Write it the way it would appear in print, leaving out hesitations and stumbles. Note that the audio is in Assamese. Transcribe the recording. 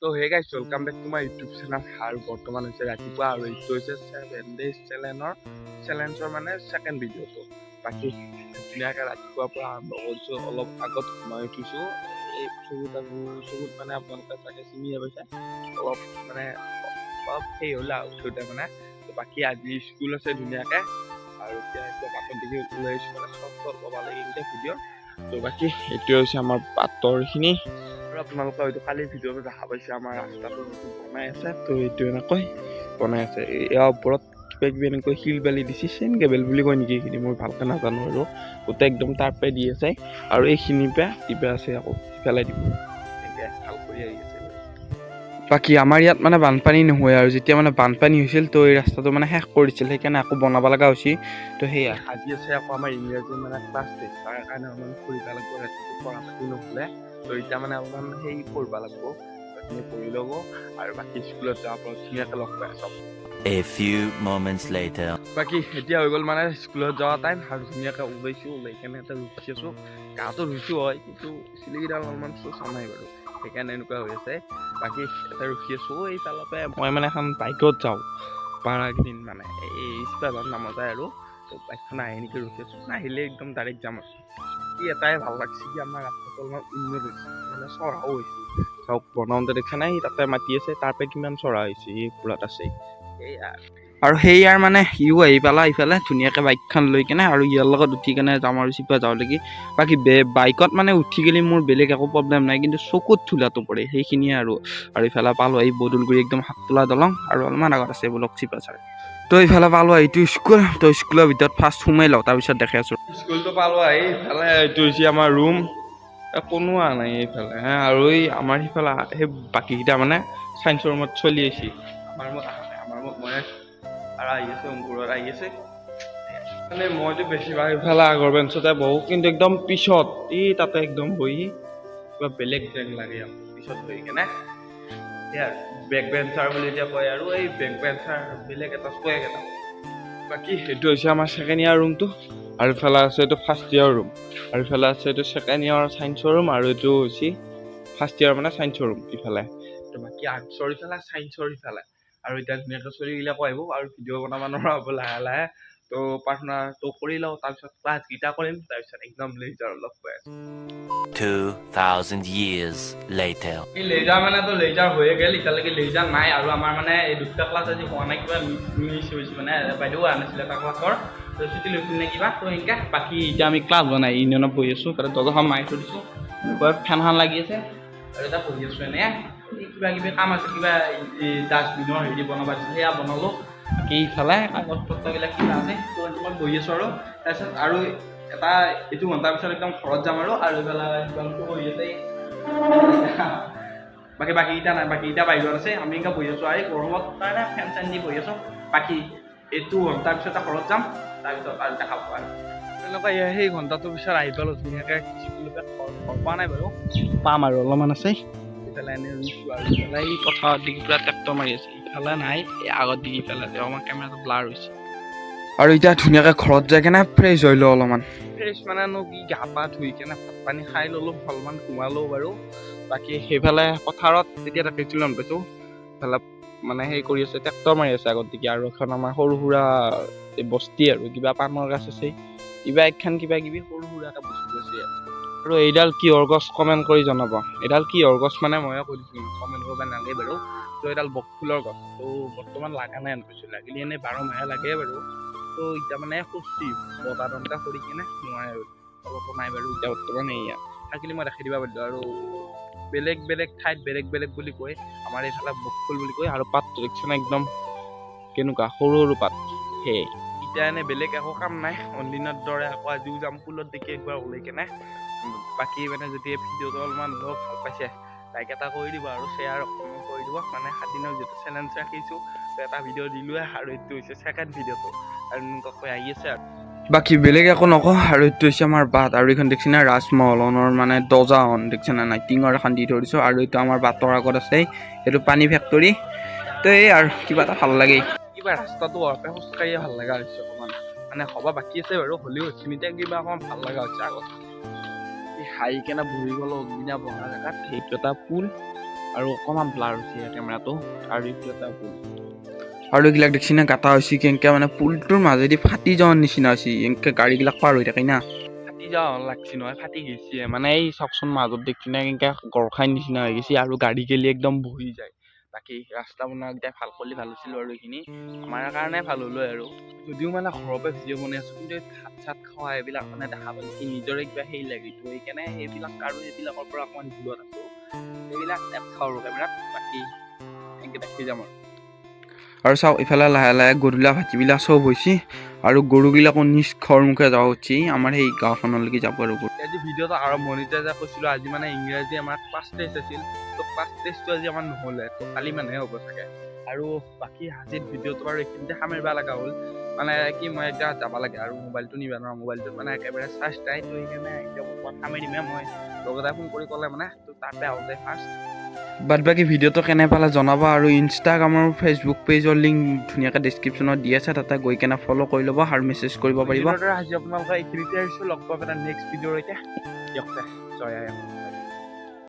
তো hey guys welcome back to my YouTube channel আৰু বৰ্তমান হৈছে ৰাতিপুৱা আৰু এইটো হৈছে 7 days চেলেঞ্জৰ মানে ছেকেণ্ড ভিডিঅ'টো বাকী ধুনীয়াকৈ ৰাতিপুৱাৰ পৰা আৰম্ভ কৰিছোঁ অলপ আগত সোমাই উঠিছোঁ এই চকুত মানে আপোনালোকে চাগে চিনিয়ে পাইছে অলপ মানে অলপ সেই হ'ল আৰু উঠোঁতে মানে তো বাকী আজি স্কুল আছে ধুনীয়াকৈ আৰু এতিয়া বাটত দেখি ওলাই আহিছোঁ মানে চব পাব লাগে এইকেইটা ভিডিঅ' তো বাকী এইটোৱে হৈছে আমাৰ বাটৰখিনি আৰু আপোনালোকে হয়তো কালিৰ ভিডিঅ'টো দেখা পাইছে আমাৰ ৰাস্তাটো বনাই আছে তো এইটো এনেকৈ বনাই আছে ইয়াৰ ওপৰত কিবা কিবি এনেকৈ শিল বালি দিছে চেইন কেবেল বুলি কয় নেকি এইখিনি মই ভালকৈ নাজানো আৰু গোটেই একদম তাৰ পৰাই দি আছে আৰু এইখিনিৰ পৰা কিবা আছে আকৌ পেলাই দিব এনেকৈ ভাল কৰি আহি আছে বাকী আমাৰ ইয়াত মানে বানপানী নহয় আৰু যেতিয়া মানে বানপানী হৈছিল তো এই ৰাস্তাটো মানে শেষ কৰি দিছিল সেইকাৰণে আকৌ বনাব লগা হৈছিল তো সেয়া আজি আছে আকৌ আমাৰ ইংৰাজী মানে ক্লাছ টেষ্ট তাৰ কাৰণে অলপমান ফুৰিব লাগিব ৰাতিপুৱা পঢ়া পাতি নহ'লে তো এতিয়া মানে অলপমান সেই পঢ়িব লাগিব সেইখিনি পঢ়ি ল'ব আৰু বাকী স্কুলত যোৱাৰ পৰা ধুনীয়াকৈ লগ পাই চব A few moments later. বাকী এতিয়া হৈ গ'ল মানে স্কুলত যোৱা টাইম আৰু ধুনীয়াকৈ ওলাইছোঁ ওলাই কেনে এটা ৰখি আছোঁ গাটো ৰুইছোঁ হয় কিন্তু চিলিকেইডাল অলপমান চোচা নাই বাৰু সেইকাৰণে এনেকুৱা হৈ আছে বাকী এটা ৰখি আছোঁ এইফালৰ পৰা মই মানে এখন বাইকত যাওঁ পাৰাকেইদিন মানে এই স্পাইডাৰ নামৰ যায় আৰু তো বাইকখন আহে নেকি ৰখি আছোঁ নাহিলে একদম ডাইৰেক্ট যাম আৰু কি এটাই ভাল লাগছে কি আমাৰ ৰাস্তাটো অলপমান উন্নত হৈছে মানে চৰাও হৈছে চাওক বনাওঁতে দেখা নাই তাতে মাতি আছে তাৰ পৰা কিমান চৰা হৈছে এই পুৰাত আছে আৰু সেইয়াৰ মানে সিও আহি পেলা ইফালে ধুনীয়াকৈ বাইকখন লৈ কেনে আৰু ইয়াৰ লগত উঠি কেনে যাম আৰু চিপা যাওঁ লাগি বাকী বাইকত মানে উঠি গ'লে মোৰ বেলেগ একো প্ৰব্লেম নাই কিন্তু চকুত ধূলাটো পৰে সেইখিনিয়ে আৰু ইফালে পালোঁ আহি বদলগুৰি একদম হাততোলা দলং আৰু অলপমান আগত আছে বোলক চিপা ছাৰ তো ইফালে পালোঁ এইটো স্কুল তো স্কুলৰ ভিতৰত ফাৰ্ষ্ট সোমাই লওঁ তাৰপিছত দেখাই আছোঁ স্কুলটো পালোঁ আহি ইফালে এইটো হৈছে আমাৰ ৰুম কোনো অহা নাই এইফালে আৰু এই আমাৰ সিফালে সেই বাকীকেইটা মানে চায়েন্সৰ ৰুমত চলি আহিছে আমাৰ ৰুমত অহা নাই আমাৰ ৰুমত মই আৰু আহি আছে অংকুৰত আহি আছে মানে মইতো বেছিভাগ ইফালে আগৰ বেঞ্চতে বহোঁ কিন্তু একদম পিছত এই তাতে একদম বহি কিবা বেলেগ যেন লাগে আৰু পিছত বহি কেনে সেয়া বেক বেঞ্চাৰ বুলি এতিয়া কয় আৰু এই বেক বেঞ্চাৰ বেলেগ এটা স্কুৱেক এটা বাকী সেইটো হৈছে আমাৰ ছেকেণ্ড ইয়াৰ ৰুমটো আৰু ইফালে আছে এইটো ফাৰ্ষ্ট ইয়াৰ ৰুম আৰু ইফালে আছে এইটো ছেকেণ্ড ইয়াৰ চায়েন্সৰ ৰুম আৰু এইটো হৈছে ফাৰ্ষ্ট ইয়াৰ মানে চায়েন্সৰ ৰুম ইফালে তো বাকী আৰ্টছৰ ইফালে চায়েন্সৰ ইফালে আৰু এতিয়া ধুনীয়াকৈ চলিগিলাকো আহিব আৰু ভিডিঅ' বনাব নোৱাৰা হ'ব লাহে লাহে তো প্ৰাৰ্থনাটো কৰি লওঁ তাৰপিছত ক্লাছকেইটা কৰিম তাৰপিছত একদম লেজাৰত লগ পাই আছোঁ 2000 years later. এই লেজাৰ মানে তো লেজাৰ হৈয়ে গ'ল এতিয়ালৈকে লেজাৰ নাই আৰু আমাৰ মানে এই দুটা ক্লাছ আজি হোৱা নাই কিবা মিছ হৈছে মানে বাইদেউ অহা নাছিলে এটা ক্লাছৰ তো ছুটি লৈছিল নে কিবা তো এনেকৈ বাকী এতিয়া আমি ক্লাছ বনাই ইউনিয়নত বহি আছোঁ তাতে দৰ্জাখন মাৰি থৈ দিছোঁ ফেনখন লাগি আছে আৰু এটা বহি আছোঁ এনেকৈ কিবা কিবি কাম আছে কিবা ডাষ্টবিনৰ হেৰি বনাব দিছে সেয়া বনালোঁ বাকী ইফালে কাগজ পত্ৰবিলাক কিবা আছে তো মই বহি আছোঁ আৰু তাৰপিছত আৰু এটা এইটো ঘণ্টাৰ পিছত একদম ঘৰত যাম আৰু ইফালে একদমটো বহি আছে বাকীকেইটা নাই বাকীকেইটা বাহিৰত আছে আমি এনেকৈ বহি আছোঁ আৰু গৰমত কাৰণে ফেন চেন দি বহি আছোঁ বাকী এইটো ঘণ্টাৰ পিছত ঘৰত যাম তাৰপিছত আৰু দেখা পোৱা আৰু তেনেকুৱা সেই ঘণ্টাটোৰ পিছত আহি পালোঁ ধুনীয়াকৈ স্কুলতে ঘৰ পোৱা নাই বাৰু পাম আৰু অলপমান আছে ইফালে এনেই ৰুইছোঁ আৰু ইফালে এই পথাৰত দিগি পূৰা ট্ৰেক্টৰ মাৰি আছে ইফালে নাই এই আগত দিগি পেলাই আমাৰ কেমেৰাটো ব্লাৰ হৈছে আৰু এতিয়া ধুনীয়াকৈ ঘৰত যাই কেনে ফ্ৰেছ হৈ লওঁ অলপমান ফ্ৰেছ মানেনো কি গা পা ধুই কেনে ভাত পানী খাই ল'লোঁ অলপমান ঘুমালোঁ বাৰু বাকী সেইফালে পথাৰত তেতিয়া দেখিছিলোঁ গম পাইছোঁ সেইফালে মানে সেই কৰি আছে ট্ৰেক্টৰ মাৰি আছে আগত দিগি আৰু এখন আমাৰ সৰু সুৰা এই বস্তি আৰু কিবা পাণৰ গছ আছে কিবা একখান কিবা কিবি সৰু সুৰাকৈ বস্তু আছে আৰু এইডাল কিহৰ গছ কমেণ্ট কৰি জনাব এইডাল কিহৰ গছ মানে ময়ে কৈ দিছোঁ কমেণ্ট কৰিব নালাগে বাৰু তো এইডাল বকফুলৰ গছ তো বৰ্তমান লগা নাই কৈছোঁ লাগিলে এনেই 12 মাহে লাগে বাৰু তো এতিয়া মানে সুস্থি বতাহ দন্তা কৰি কিনে নোৱাৰে আৰু অলপো নাই বাৰু এতিয়া বৰ্তমান এয়া থাকিলে মই দেখাই দিব পাৰিলোঁ আৰু বেলেগ বেলেগ ঠাইত বেলেগ বেলেগ বুলি কয় আমাৰ এইফালে বকফুল বুলি কয় আৰু পাতটো দেখিছেনে একদম কেনেকুৱা সৰু সৰু পাত সেয়ে এতিয়া এনেই বেলেগ একো কাম নাই অনদিনৰ দৰে আকৌ আজিও যাম ফুলত দেখি একবাৰ ওলাই কেনে বাকী মানে যদি এই ভিডিঅ'টো অলপমান ভাল পাইছে লাইক এটা কৰি দিব আৰু শ্বেয়াৰ কৰি দিব মানে 7 দিনৰ যিটো চেলেঞ্জ ৰাখিছোঁ এটা ভিডিঅ' দিলোঁৱে আৰু এইটো হৈছে ছেকেণ্ড ভিডিঅ'টো আৰু এনেকুৱাকৈ আহি আছে আৰু বাকী বেলেগ একো নকওঁ আৰু এইটো হৈছে আমাৰ বাট আৰু এইখন দেখিছে না ৰাজমহলনৰ মানে দৰ্জাখন দেখিছে না নাই টিঙৰ এখন দি থৈ দিছোঁ আৰু এইটো আমাৰ বাটৰ আগত আছে এইটো পানী ফেক্টৰী তো এই আৰু কিবা এটা ভাল লাগে কিবা ৰাস্তাটো হোৱাকৈ খোজকাঢ়িয়ে ভাল লগা হৈছে অকণমান মানে হ'ব বাকী আছে বাৰু হ'লেও এইখিনিতে কিবা অকণমান ভাল লগা হৈছে আগত হাই কেনে বহি গ'লোঁ অগ্নিনা বহা জেগাত সেইটো এটা পুল আৰু অকণমান ব্লাৰ হৈছে কেমেৰাটো আৰু এইটো এটা ভুল আৰু এইগিলাক দেখছি না গাটা হৈছে কেনেকৈ মানে পুলটোৰ মাজেদি ফাটি যোৱাৰ নিচিনা হৈছে এনেকৈ গাড়ীবিলাক পাৰ হৈ থাকে না ফাটি যাওঁ লাগছি নহয় ফাটি গৈছে মানে এই চকচোন মাজত দেখছি না কেনেকৈ গৰখাই নিচিনা হৈ গৈছে আৰু গাড়ী গেলি একদম বহি যায় বাকী ৰাস্তা বনোৱা এতিয়া ভাল কৰিলে ভাল হৈছিল আৰু এইখিনি আমাৰ কাৰণে ভাল হ'লো আৰু যদিও মানে ঘৰৰ পৰা ভিডিঅ' বনাই আছোঁ কিন্তু ভাত চাত খোৱা এইবিলাক মানে দেখা পালে কি নিজৰে কিবা সেই লাগে তো সেইকাৰণে সেইবিলাক আৰু সেইবিলাকৰ পৰা অকণমান দূৰত আছোঁ সেইবিলাক নেখাওঁ আৰু কেমেৰাত বাকী এনেকৈ দেখি যাম আৰু চাওক ইফালে লাহে লাহে গৰুলা ভাটিবিলাক চব হৈছে আৰু গৰুবিলাকো নিজ ঘৰ মুখে যাব উঠি আমাৰ সেই গাঁওখনলৈকে যাব আৰু আজি ভিডিঅ'টো আৰম্ভণিতে যে কৈছিলোঁ আজি মানে ইংৰাজী আমাৰ ক্লাছ টেষ্ট আছিল তো ক্লাছ টেষ্টটো আজি আমাৰ নহ'লে তো কালি মানেহে হ'ব চাগে আৰু বাকী আজিৰ ভিডিঅ'টো বাৰু এইখিনিতে সামৰিব লগা হ'ল মানে কি মই এতিয়া যাব লাগে আৰু মোবাইলটো নিব নোৱাৰোঁ মোবাইলটোত মানে একেবাৰে চাৰ্জ নাই তো সেইকাৰণে এতিয়া মই সামৰি দিমে মই লগতে ফোন কৰি ক'লে মানে তো তাতে আহোঁতে ফাৰ্ষ্ট বাদ বাকী ভিডিঅ'টো কেনে পালে জনাবা আৰু ইনষ্টাগ্ৰামৰ ফেচবুক পেজৰ লিংক ধুনীয়াকৈ ডেছক্ৰিপশ্যনত দি আছে তাতে গৈ কেনে ফ'ল' কৰি ল'ব আৰু মেছেজ কৰিব পাৰিব আজি আপোনালোকে এইখিনিতে আহিছোঁ লগ পাব এটা নেক্সট ভিডিঅ'লৈকে দিয়ক জয় আই